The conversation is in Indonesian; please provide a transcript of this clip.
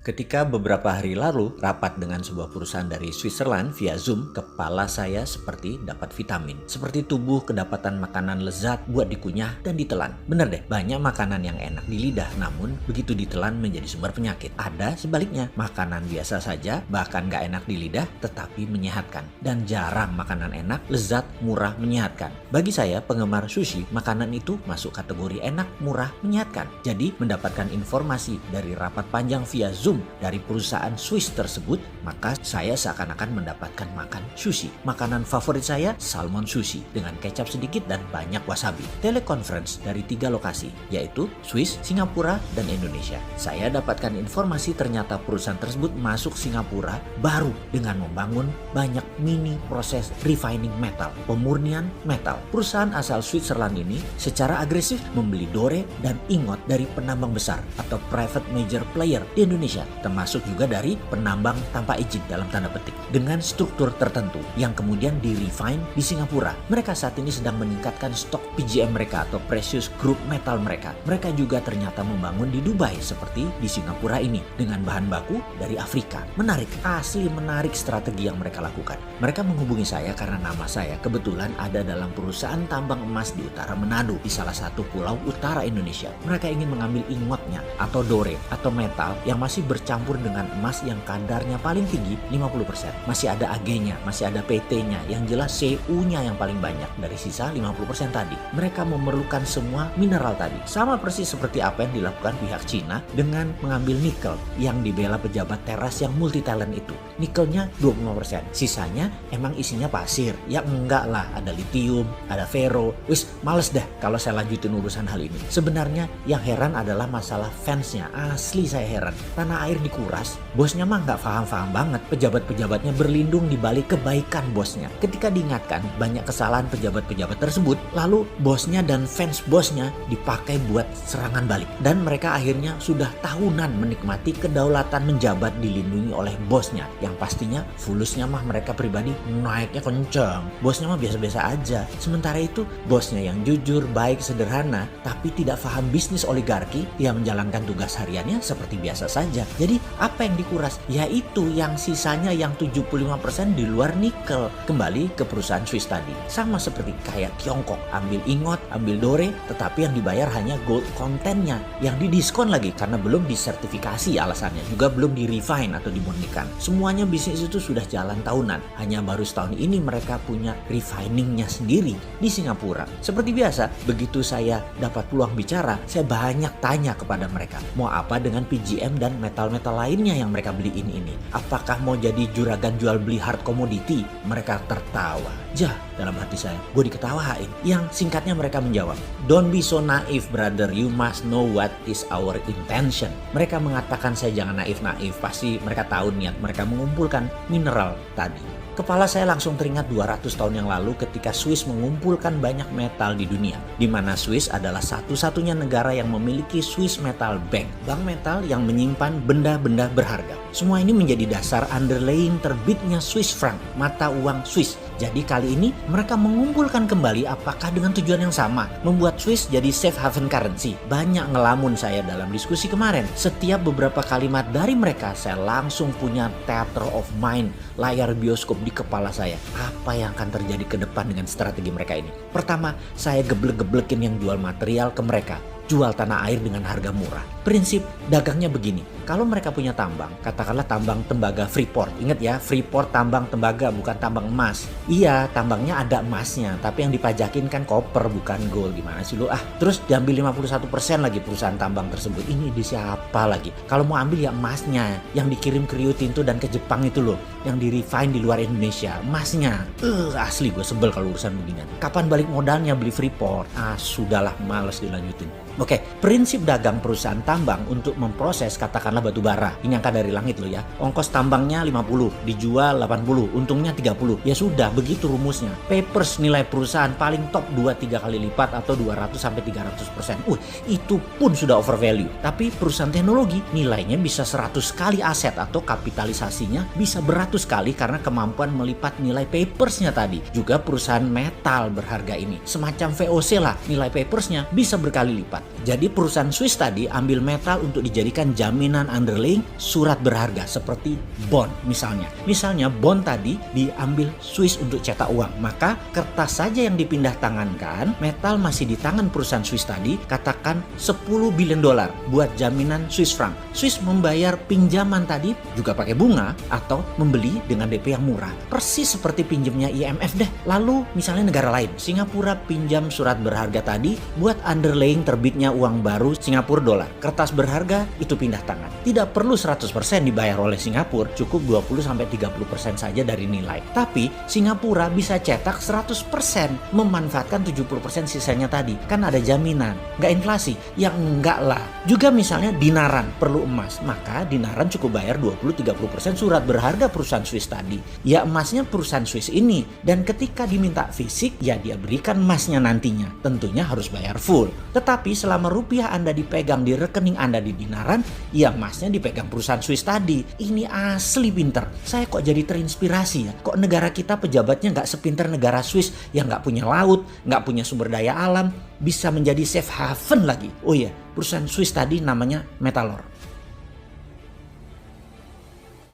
Ketika beberapa hari lalu rapat dengan sebuah perusahaan dari Switzerland via Zoom, kepala saya seperti dapat vitamin. Seperti tubuh kedapatan makanan lezat buat dikunyah dan ditelan. Bener deh, banyak makanan yang enak di lidah, namun begitu ditelan menjadi sumber penyakit. Ada sebaliknya, makanan biasa saja, bahkan gak enak di lidah, tetapi menyehatkan. Dan jarang makanan enak, lezat, murah, menyehatkan. Bagi saya, penggemar sushi, makanan itu masuk kategori enak, murah, menyehatkan. Jadi, mendapatkan informasi dari rapat panjang via Zoom dari perusahaan Swiss tersebut, maka saya seakan-akan mendapatkan makan sushi. Makanan favorit saya, salmon sushi dengan kecap sedikit dan banyak wasabi. Teleconference dari 3 lokasi, yaitu Swiss, Singapura, dan Indonesia. Saya dapatkan informasi ternyata perusahaan tersebut masuk Singapura baru dengan membangun banyak mini proses refining metal, pemurnian metal. Perusahaan asal Switzerland ini secara agresif membeli dore dan ingot dari penambang besar atau private major player di Indonesia, termasuk juga dari penambang tanpa izin dalam tanda petik, dengan struktur tertentu yang kemudian di-refine di Singapura. Mereka saat ini sedang meningkatkan stok PGM mereka atau precious group metal mereka. Mereka juga ternyata membangun di Dubai seperti di Singapura ini dengan bahan baku dari Afrika. Menarik, asli menarik strategi yang mereka lakukan. Mereka menghubungi saya karena nama saya kebetulan ada dalam perusahaan tambang emas di utara Manado, di salah satu pulau utara Indonesia. Mereka ingin mengambil ingotnya atau dore atau metal yang masih bercampur dengan emas yang kadarnya paling tinggi 50%. Masih ada Ag-nya, masih ada PT-nya, yang jelas Cu-nya yang paling banyak dari sisa 50% tadi. Mereka memerlukan semua mineral tadi. Sama persis seperti apa yang dilakukan pihak Cina dengan mengambil nikel yang dibela pejabat teras yang multi talent itu. Nikelnya 25%, sisanya emang isinya pasir. Ya enggak lah, ada litium, ada ferro. Wis, males dah kalau saya lanjutin urusan hal ini. Sebenarnya yang heran adalah masalah fansnya. Asli saya heran. Tanah air dikuras, bosnya mah nggak paham-paham banget. Pejabat-pejabatnya berlindung di balik kebaikan bosnya. Ketika diingatkan banyak kesalahan pejabat-pejabat tersebut, lalu bosnya dan fans bosnya dipakai buat serangan balik. Dan mereka akhirnya sudah tahunan menikmati kedaulatan menjabat dilindungi oleh bosnya. Yang pastinya fulusnya mah mereka pribadi naiknya kencang. Bosnya mah biasa-biasa aja. Sementara itu bosnya yang jujur, baik, sederhana, tapi tidak paham bisnis oligarki, dia menjalankan tugas hariannya seperti biasa saja. Jadi apa yang dikuras? Yaitu yang sisanya yang 75% di luar nikel. Kembali ke perusahaan Swiss tadi. Sama seperti kayak Tiongkok. Ambil ingot, ambil dore, tetapi yang dibayar hanya gold contentnya. Yang didiskon lagi karena belum disertifikasi alasannya. Juga belum di-refine atau dimurnikan. Semuanya bisnis itu sudah jalan tahunan. Hanya baru setahun ini mereka punya refiningnya sendiri di Singapura. Seperti biasa, begitu saya dapat peluang bicara, saya banyak tanya kepada mereka. Mau apa dengan PGM dan metal-metal lainnya yang mereka beliin ini? Apakah mau jadi juragan jual beli hard commodity? Mereka tertawa. Jah, dalam hati saya, gue diketawain. Yang singkatnya mereka menjawab, "Don't be so naive brother, you must know what is our intention." Mereka mengatakan saya jangan naif-naif, pasti mereka tahu niat mereka mengumpulkan mineral tadi. Kepala saya langsung teringat 200 tahun yang lalu ketika Swiss mengumpulkan banyak metal di dunia. Di mana Swiss adalah satu-satunya negara yang memiliki Swiss Metal Bank. Bank metal yang menyimpan benda-benda berharga. Semua ini menjadi dasar underlying terbitnya Swiss franc, mata uang Swiss. Jadi kali ini mereka mengumpulkan kembali apakah dengan tujuan yang sama? Membuat Swiss jadi safe haven currency. Banyak ngelamun saya dalam diskusi kemarin. Setiap beberapa kalimat dari mereka saya langsung punya theater of mind, layar bioskop di kepala saya. Apa yang akan terjadi ke depan dengan strategi mereka ini? Pertama, saya geblek-geblekin yang jual material ke mereka. Jual tanah air dengan harga murah. Prinsip dagangnya begini. Kalau mereka punya tambang, katakanlah tambang tembaga Freeport. Ingat ya, Freeport tambang tembaga bukan tambang emas. Iya, tambangnya ada emasnya, tapi yang dipajakin kan koper bukan gold. Gimana sih lu? Terus diambil 51% lagi perusahaan tambang tersebut. Ini di siapa lagi? Kalau mau ambil ya emasnya, yang dikirim ke Rio Tinto dan ke Jepang itu loh, yang di-refine di luar Indonesia, emasnya. Asli gue sebel kalau urusan beginian. Kapan balik modalnya beli Freeport? Sudahlah, males dilanjutin. Oke, prinsip dagang perusahaan tambang untuk memproses katakanlah batu bara. Ini angka dari langit loh ya. Ongkos tambangnya 50, dijual 80, untungnya 30. Ya sudah, begitu rumusnya. Papers nilai perusahaan paling top 2-3 kali lipat atau 200-300%. Itu pun sudah overvalue. Tapi perusahaan teknologi nilainya bisa 100 kali aset atau kapitalisasinya bisa beratus kali karena kemampuan melipat nilai papersnya tadi. Juga perusahaan metal berharga ini. Semacam VOC lah, nilai papersnya bisa berkali lipat. Jadi perusahaan Swiss tadi ambil metal untuk dijadikan jaminan underlying surat berharga seperti bond misalnya. Misalnya bond tadi diambil Swiss untuk cetak uang, maka kertas saja yang dipindah tangankan, metal masih di tangan perusahaan Swiss tadi, katakan 10 billion dolar buat jaminan Swiss franc. Swiss membayar pinjaman tadi juga pakai bunga atau membeli dengan DP yang murah. Persis seperti pinjamnya IMF deh. Lalu misalnya negara lain, Singapura pinjam surat berharga tadi buat underlying terbitnya uang baru Singapura dolar. Kertas berharga itu pindah tangan. Tidak perlu 100% dibayar oleh Singapura, cukup 20-30% saja dari nilai. Tapi Singapura bisa cetak 100%, memanfaatkan 70% sisanya tadi. Kan ada jaminan, nggak inflasi. Ya enggak lah. Juga misalnya dinaran perlu emas, maka dinaran cukup bayar 20-30% surat berharga perusahaan Swiss tadi. Ya emasnya perusahaan Swiss ini, dan ketika diminta fisik ya dia berikan emasnya nantinya. Tentunya harus bayar full. Tetapi selama rupiah Anda dipegang di rekening Anda di dinaran, ya emasnya dipegang perusahaan Swiss tadi. Ini asli pinter. Saya kok jadi terinspirasi ya. Kok negara kita pejabatnya nggak sepinter negara Swiss yang nggak punya laut, nggak punya sumber daya alam, bisa menjadi safe haven lagi. Oh iya, perusahaan Swiss tadi namanya Metalor.